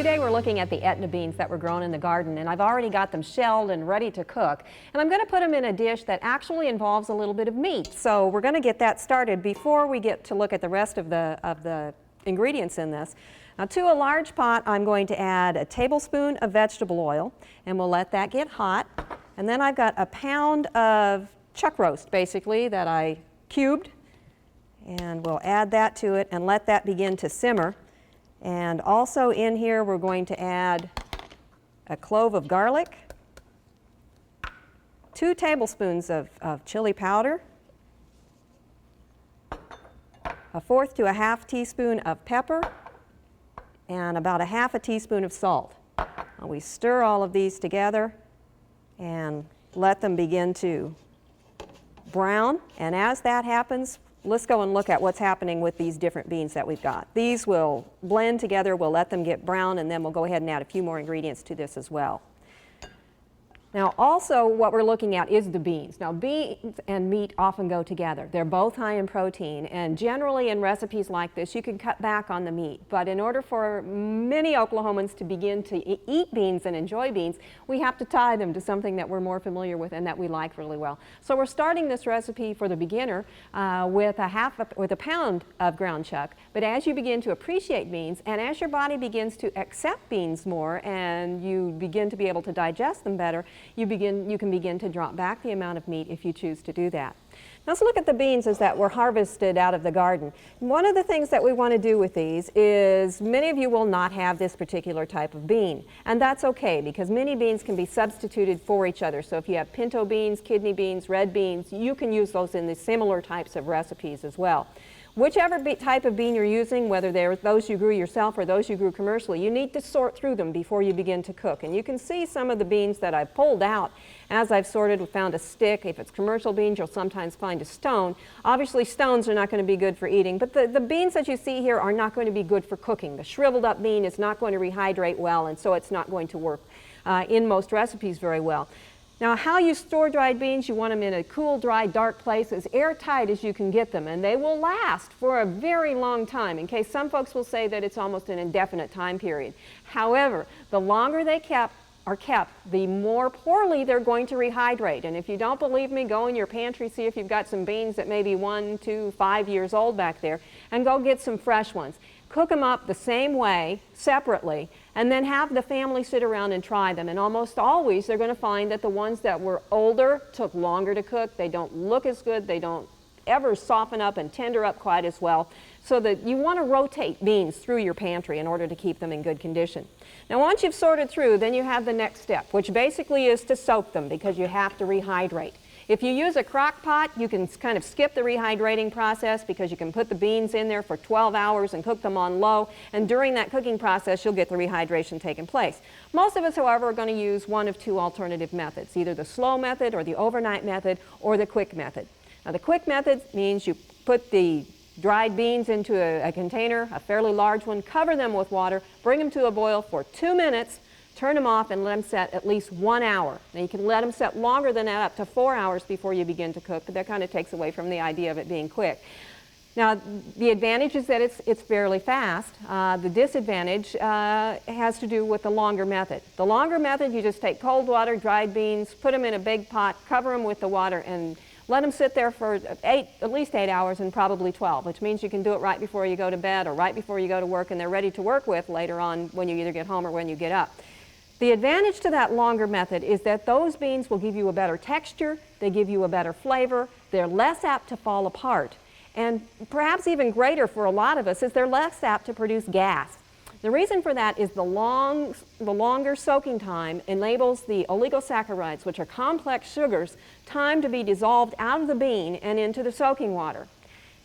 Today we're looking at the Etna beans that were grown in the garden, and I've already got them shelled and ready to cook. And I'm going to put them in a dish that actually involves a little bit of meat. So we're going to get that started before we get to look at the rest of the ingredients in this. Now, to a large pot, I'm going to add a tablespoon of vegetable oil, and we'll let that get hot. And then I've got a pound of chuck roast, basically, that I cubed. And we'll add that to it and let that begin to simmer. And also in here, we're going to add a clove of garlic, 2 tablespoons of chili powder, 1/4 to 1/2 teaspoon of pepper, and about 1/2 teaspoon of salt. Now we stir all of these together and let them begin to brown. And as that happens, let's go and look at what's happening with these different beans that we've got. These will blend together, we'll let them get brown, and then we'll go ahead and add a few more ingredients to this as well. Now also what we're looking at is the beans. Now beans and meat often go together. They're both high in protein, and generally in recipes like this you can cut back on the meat. But in order for many Oklahomans to begin to eat beans and enjoy beans, we have to tie them to something that we're more familiar with and that we like really well. So we're starting this recipe for the beginner with a pound of ground chuck. But as you begin to appreciate beans, and as your body begins to accept beans more and you begin to be able to digest them better, you can begin to drop back the amount of meat if you choose to do that. Now let's look at the beans as that were harvested out of the garden. One of the things that we want to do with these is many of you will not have this particular type of bean, and that's okay because many beans can be substituted for each other. So if you have pinto beans, kidney beans, red beans, you can use those in the similar types of recipes as well. Whichever type of bean you're using, whether they're those you grew yourself or those you grew commercially, you need to sort through them before you begin to cook. And you can see some of the beans that I've pulled out as I've sorted. We found a stick. If it's commercial beans, you'll sometimes find a stone. Obviously, stones are not going to be good for eating, but the beans that you see here are not going to be good for cooking. The shriveled up bean is not going to rehydrate well, and so it's not going to work in most recipes very well. Now, how you store dried beans, you want them in a cool, dry, dark place, as airtight as you can get them, and they will last for a very long time. In case some folks will say that it's almost an indefinite time period. However, the longer they are kept, the more poorly they're going to rehydrate. And if you don't believe me, go in your pantry, see if you've got some beans that may be 1, 2, 5 years old back there, and go get some fresh ones. Cook them up the same way, separately, and then have the family sit around and try them. And almost always they're going to find that the ones that were older took longer to cook. They don't look as good. They don't ever soften up and tender up quite as well. So that you want to rotate beans through your pantry in order to keep them in good condition. Now once you've sorted through, then you have the next step, which basically is to soak them because you have to rehydrate. If you use a crock pot, you can kind of skip the rehydrating process because you can put the beans in there for 12 hours and cook them on low, and during that cooking process you'll get the rehydration taking place. Most of us, however, are going to use one of 2 alternative methods, either the slow method or the overnight method or the quick method. Now the quick method means you put the dried beans into a container, a fairly large one, cover them with water, bring them to a boil for 2 minutes, turn them off and let them set at least 1 hour. Now you can let them set longer than that, up to 4 hours before you begin to cook, but that kind of takes away from the idea of it being quick. Now the advantage is that it's fairly fast. The disadvantage has to do with the longer method. The longer method, you just take cold water, dried beans, put them in a big pot, cover them with the water, and let them sit there for at least 8 hours and probably 12, which means you can do it right before you go to bed or right before you go to work, and they're ready to work with later on when you either get home or when you get up. The advantage to that longer method is that those beans will give you a better texture, they give you a better flavor, they're less apt to fall apart, and perhaps even greater for a lot of us is they're less apt to produce gas. The reason for that is the longer soaking time enables the oligosaccharides, which are complex sugars, time to be dissolved out of the bean and into the soaking water.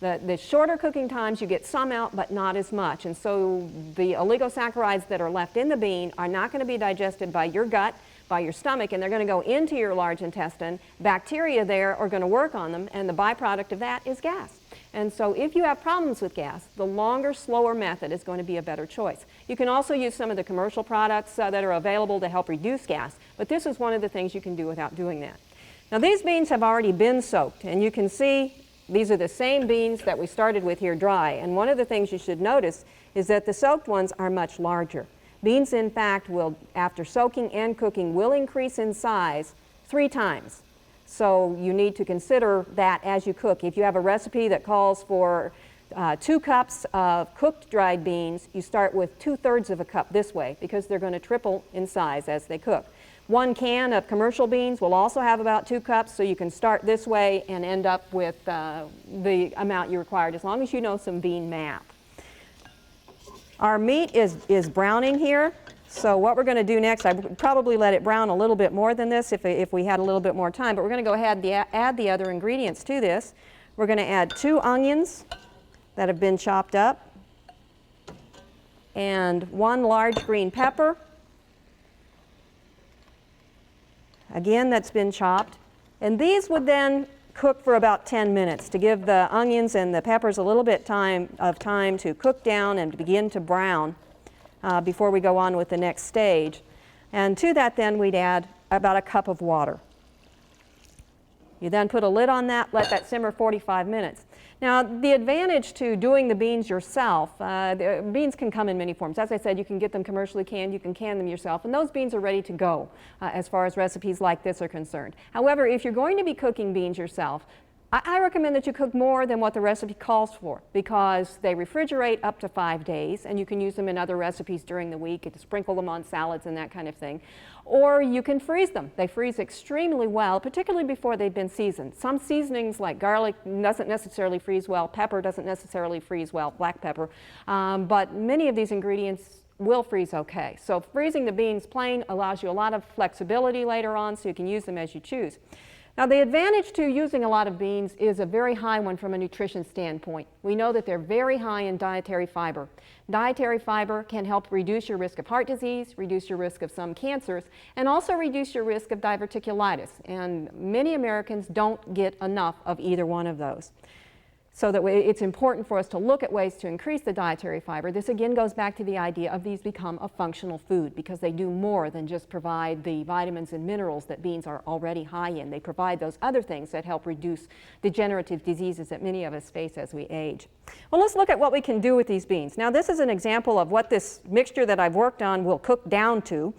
The shorter cooking times, you get some out, but not as much. And so the oligosaccharides that are left in the bean are not going to be digested by your gut, by your stomach, and they're going to go into your large intestine. Bacteria there are going to work on them, and the byproduct of that is gas. And so if you have problems with gas, the longer, slower method is going to be a better choice. You can also use some of the commercial products that are available to help reduce gas, but this is one of the things you can do without doing that. Now these beans have already been soaked, and you can see these are the same beans that we started with here dry. And one of the things you should notice is that the soaked ones are much larger. Beans, in fact, will, after soaking and cooking, will increase in size 3 times. So you need to consider that as you cook. If you have a recipe that calls for 2 cups of cooked dried beans, you start with 2/3 of a cup this way because they're going to triple in size as they cook. 1 can of commercial beans will also have about 2 cups, so you can start this way and end up with the amount you required as long as you know some bean math. Our meat is browning here, so what we're going to do next, I would probably let it brown a little bit more than this if we had a little bit more time, but we're going to go ahead and add the other ingredients to this. We're going to add 2 onions that have been chopped up and 1 large green pepper, again that's been chopped, and these would then cook for about 10 minutes to give the onions and the peppers a little bit of time to cook down and to begin to brown before we go on with the next stage. And to that then we'd add about a cup of water. You then put a lid on that, let that simmer 45 minutes. Now, the advantage to doing the beans yourself, the beans can come in many forms. As I said, you can get them commercially canned, you can can them yourself, and those beans are ready to go as far as recipes like this are concerned. However, if you're going to be cooking beans yourself, I recommend that you cook more than what the recipe calls for because they refrigerate up to 5 days and you can use them in other recipes during the week to sprinkle them on salads and that kind of thing. Or you can freeze them. They freeze extremely well, particularly before they've been seasoned. Some seasonings like garlic doesn't necessarily freeze well, pepper doesn't necessarily freeze well, black pepper, but many of these ingredients will freeze okay. So freezing the beans plain allows you a lot of flexibility later on so you can use them as you choose. Now, the advantage to using a lot of beans is a very high one from a nutrition standpoint. We know that they're very high in dietary fiber. Dietary fiber can help reduce your risk of heart disease, reduce your risk of some cancers, and also reduce your risk of diverticulitis. And many Americans don't get enough of either one of those. So that it's important for us to look at ways to increase the dietary fiber. This again goes back to the idea of these become a functional food because they do more than just provide the vitamins and minerals that beans are already high in. They provide those other things that help reduce degenerative diseases that many of us face as we age. Well, let's look at what we can do with these beans. Now, this is an example of what this mixture that I've worked on will cook down to.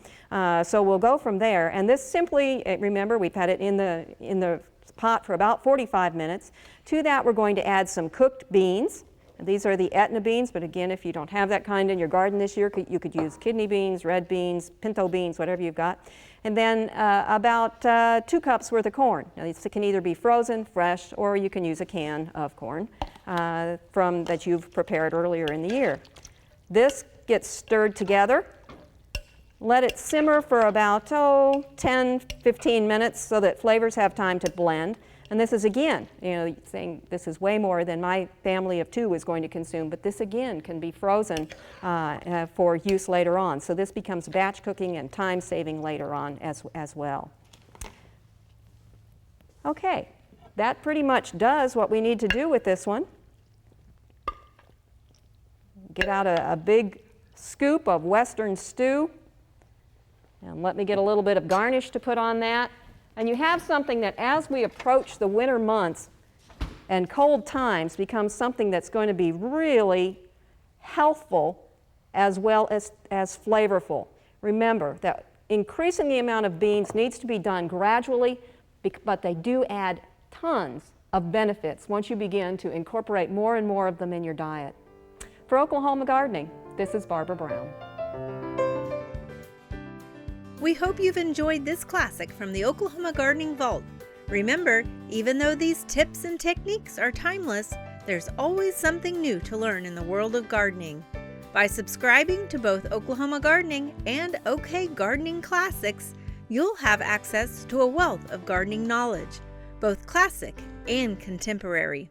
So we'll go from there. And this simply, remember, we've had it in the pot for about 45 minutes. To that, we're going to add some cooked beans. And these are the Etna beans, but again, if you don't have that kind in your garden this year, you could use kidney beans, red beans, pinto beans, whatever you've got. And then about 2 cups worth of corn. Now, this can either be frozen, fresh, or you can use a can of corn that you've prepared earlier in the year. This gets stirred together. Let it simmer for about 10-15 minutes so that flavors have time to blend. And this is again, saying this is way more than my family of 2 is going to consume, but this again can be frozen for use later on. So this becomes batch cooking and time saving later on as well. Okay, that pretty much does what we need to do with this one. Get out a big scoop of Western stew. And let me get a little bit of garnish to put on that. And you have something that as we approach the winter months and cold times becomes something that's going to be really healthful as well as flavorful. Remember that increasing the amount of beans needs to be done gradually, but they do add tons of benefits once you begin to incorporate more and more of them in your diet. For Oklahoma Gardening, this is Barbara Brown. We hope you've enjoyed this classic from the Oklahoma Gardening Vault. Remember, even though these tips and techniques are timeless, there's always something new to learn in the world of gardening. By subscribing to both Oklahoma Gardening and OK Gardening Classics, you'll have access to a wealth of gardening knowledge, both classic and contemporary.